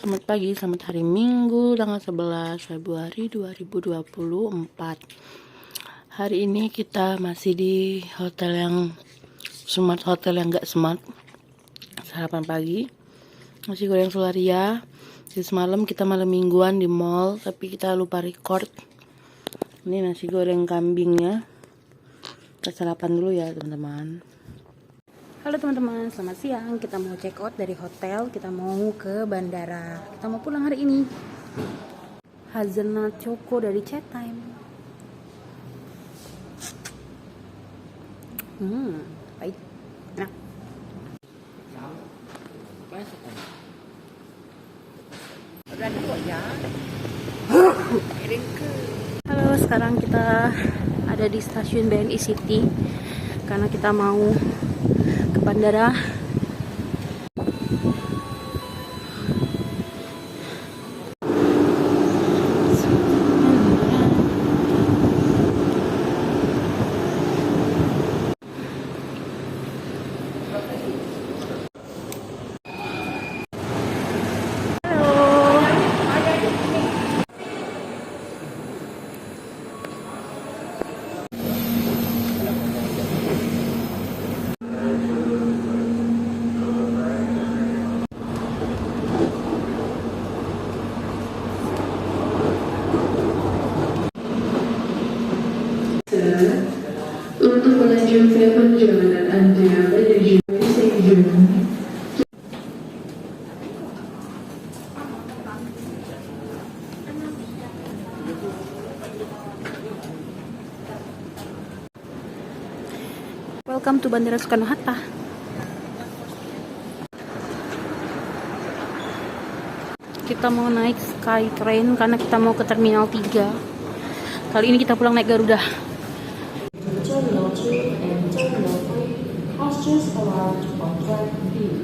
selamat pagi, selamat hari Minggu, tanggal 11 Februari 2024. Hari ini kita masih di hotel yang smart, hotel yang gak smart. Sarapan pagi, nasi goreng Solaria. Di semalam kita malam mingguan di mall, tapi kita lupa record. Ini nasi goreng kambingnya. Kita sarapan dulu ya teman-teman. Halo teman-teman, selamat siang. Kita mau check out dari hotel, kita mau ke bandara. Kita mau pulang hari ini. Hazelnut Choco dari Chat Time. Baik. Nah. Halo, sekarang kita ada di stasiun BNI City karena kita mau ke bandara. Untuk melanjutkan perjalanan Anda menuju stasiun. Welcome to Bandara Soekarno-Hatta. Kita mau naik Skytrain karena kita mau ke Terminal 3. Kali ini kita pulang naik Garuda. Terminal 2 and Terminal 3 has just arrived on track B.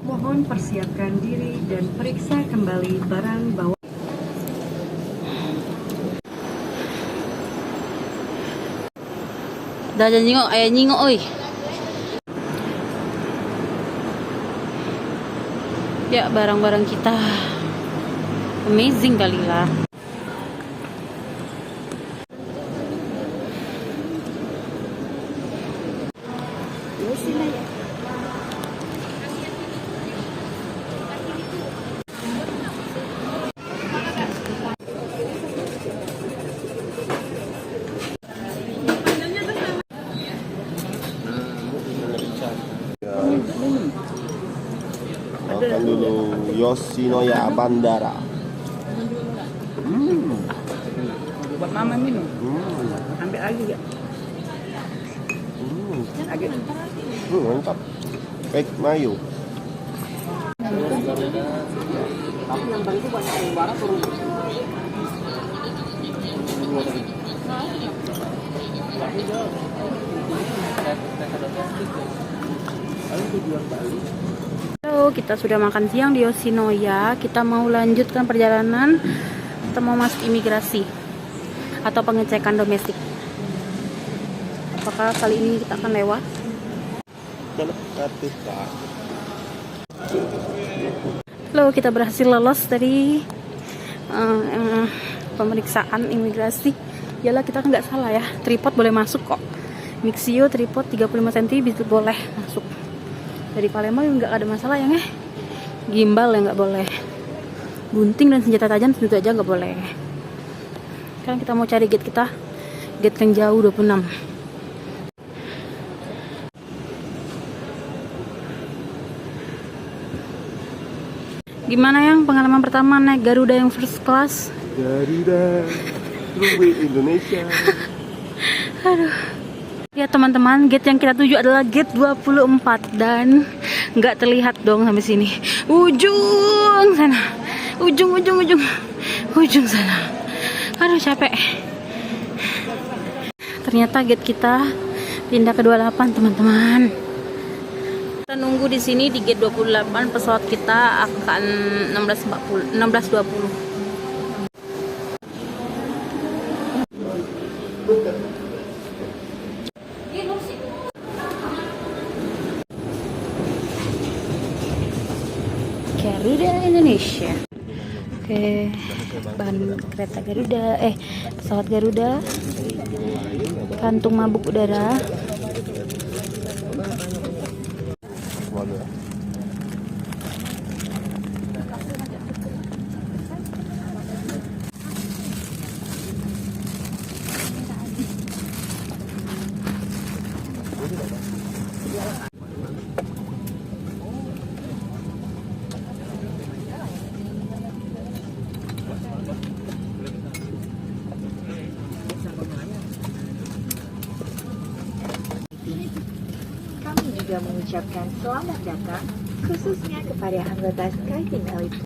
Mohon persiapkan diri dan periksa kembali barang bawaan. Dah jangan nyingok, ayah nyingok oi. Ya, barang-barang kita amazing kali lah. Makan dulu Yoshinoya Bandara. Buat mama minum. Ambil lagi ya. Lagi. Mantap. Baik mayo. Tapi yang tadi itu banyak yang barat turun. Halo, kita sudah makan siang di Yoshinoya. Kita mau lanjutkan perjalanan. Kita mau masuk imigrasi atau pengecekan domestik. Apakah kali ini kita akan lewat? Halo, kita berhasil lolos dari pemeriksaan imigrasi. Yalah, kita nggak salah ya. Tripod boleh masuk kok. Mixio tripod 35 cm bisa boleh masuk. Dari Palembang nggak ada masalah ya nggak? Gimbal ya nggak boleh. Gunting dan senjata tajam tentu aja nggak boleh. Sekarang kita mau cari gate kita, gate yang jauh 26. Gimana yang pengalaman pertama naik Garuda yang first class? Garuda Runway Indonesia. Aduh. Ya teman-teman, gate yang kita tuju adalah gate 24 dan nggak terlihat dong sampai sini. Ujung sana. Ujung sana. Aduh capek. Ternyata gate kita pindah ke 28 teman-teman. Kita nunggu di sini di gate 28, pesawat kita akan 16.20. Garuda Indonesia. Oke, kereta Garuda, pesawat Garuda, kantung mabuk udara. Kami juga mengucapkan selamat datang khususnya kepada anggota SkyTeam Elite.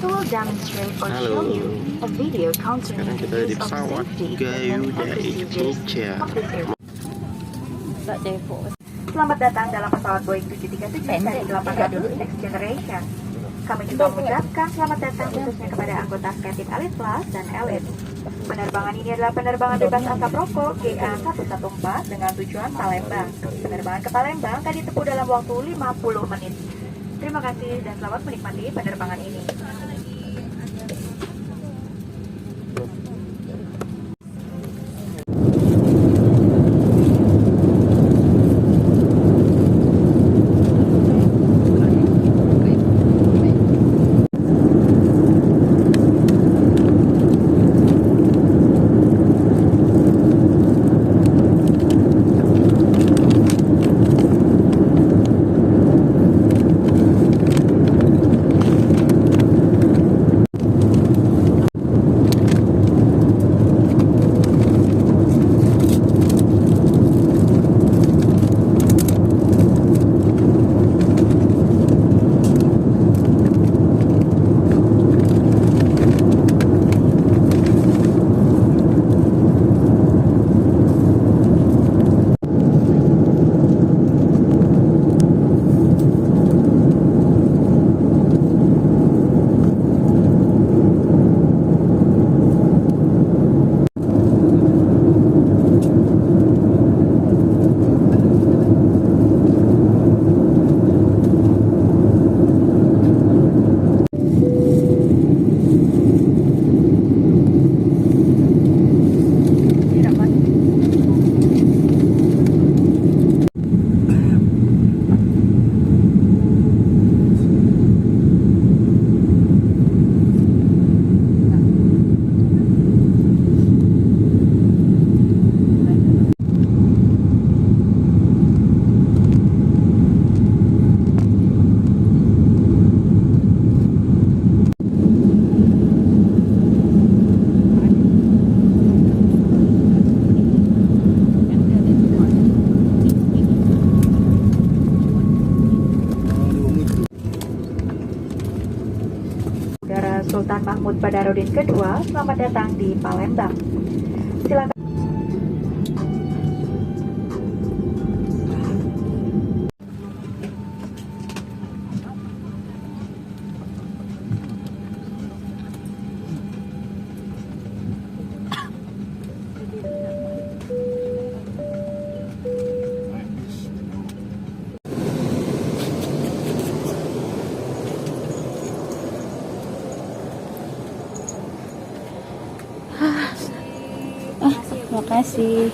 We will demonstrate or show you a video concerning Sekarang kita the di use of pesawat safety Garuda equipment and procedures Indonesia. of this airport. Selamat datang dalam pesawat Boeing 737 dari 800 Next Generation. Kami juga mengucapkan selamat datang khususnya kepada anggota SkyTeam Elite Plus dan Elite. Penerbangan ini adalah penerbangan bebas asap rokok GA114 dengan tujuan Palembang. Penerbangan ke Palembang akan ditempuh dalam waktu 50 menit. Terima kasih dan selamat menikmati penerbangan ini. Saudara Sultan Mahmud Badarudin II, selamat datang di Palembang. Silakan. Makasih.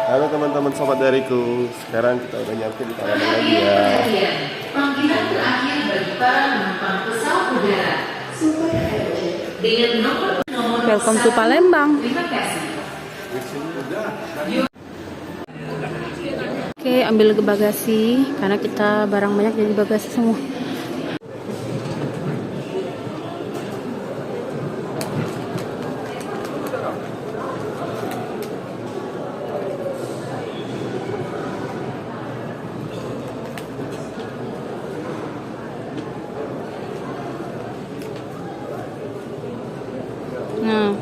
Halo teman-teman sobat dariku, sekarang kita udah nyampe di Palembang lagi ya. Panggilan terakhir bagi para penumpang pesawat udara Super Airjet dengan nomor Welcome to Palembang. Terima kasih. Oke, ambil ke bagasi karena kita barang banyak jadi bagasi semua. Nah,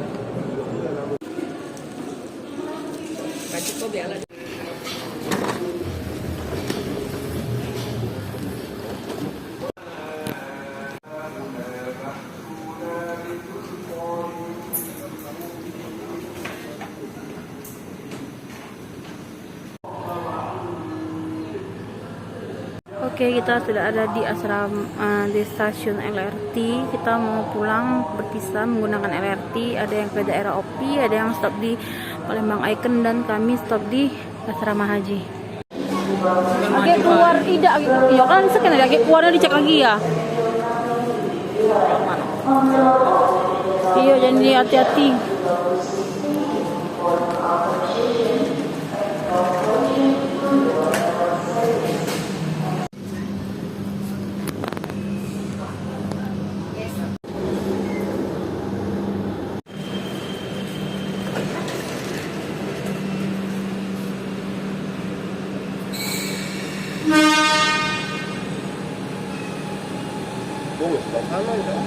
Oke, kita sudah ada di asrama di stasiun LRT. Kita mau pulang berpisah menggunakan LRT. Ada yang ke daerah OPI, ada yang stop di Palembang Icon, dan kami stop di asrama haji. Oke, keluar tidak? Ya kan sekarang lagi keluarnya dicek lagi ya. Iya, jadi hati-hati. Oh, sebelah sana ya.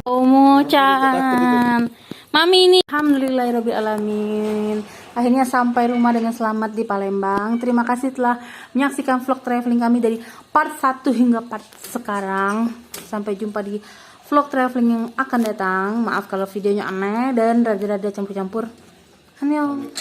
Omo-chan, Mami ini alhamdulillahirobbilalamin. Akhirnya sampai rumah dengan selamat di Palembang. Terima kasih telah menyaksikan vlog traveling kami dari part 1 hingga part sekarang. Sampai jumpa di vlog traveling yang akan datang. Maaf kalau videonya aneh dan rada-rada campur-campur. Annyeong.